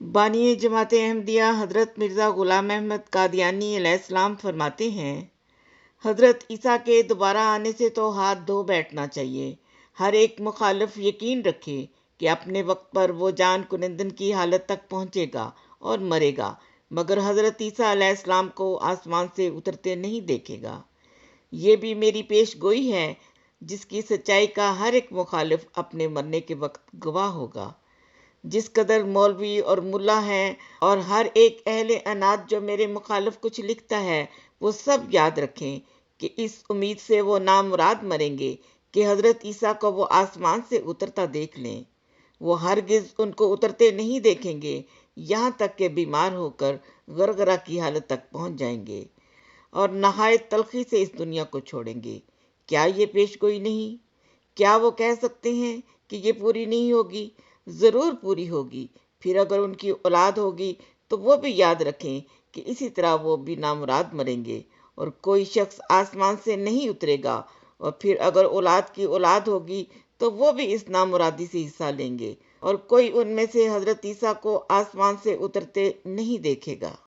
بانی جماعت احمدیہ حضرت مرزا غلام احمد قادیانی علیہ السلام فرماتے ہیں، حضرت عیسیٰ کے دوبارہ آنے سے تو ہاتھ دھو بیٹھنا چاہیے۔ ہر ایک مخالف یقین رکھے کہ اپنے وقت پر وہ جان کنندن کی حالت تک پہنچے گا اور مرے گا، مگر حضرت عیسیٰ علیہ السلام کو آسمان سے اترتے نہیں دیکھے گا۔ یہ بھی میری پیش گوئی ہے جس کی سچائی کا ہر ایک مخالف اپنے مرنے کے وقت گواہ ہوگا۔ جس قدر مولوی اور ملا ہیں اور ہر ایک اہل عناد جو میرے مخالف کچھ لکھتا ہے، وہ سب یاد رکھیں کہ اس امید سے وہ نامراد مریں گے کہ حضرت عیسیٰ کو وہ آسمان سے اترتا دیکھ لیں۔ وہ ہرگز ان کو اترتے نہیں دیکھیں گے، یہاں تک کہ بیمار ہو کر غرغرہ کی حالت تک پہنچ جائیں گے اور نہایت تلخی سے اس دنیا کو چھوڑیں گے۔ کیا یہ پیش گوئی نہیں؟ کیا وہ کہہ سکتے ہیں کہ یہ پوری نہیں ہوگی؟ ضرور پوری ہوگی۔ پھر اگر ان کی اولاد ہوگی تو وہ بھی یاد رکھیں کہ اسی طرح وہ بھی نامراد مریں گے اور کوئی شخص آسمان سے نہیں اترے گا، اور پھر اگر اولاد کی اولاد ہوگی تو وہ بھی اس نامرادی سے حصہ لیں گے، اور کوئی ان میں سے حضرت عیسیٰ کو آسمان سے اترتے نہیں دیکھے گا۔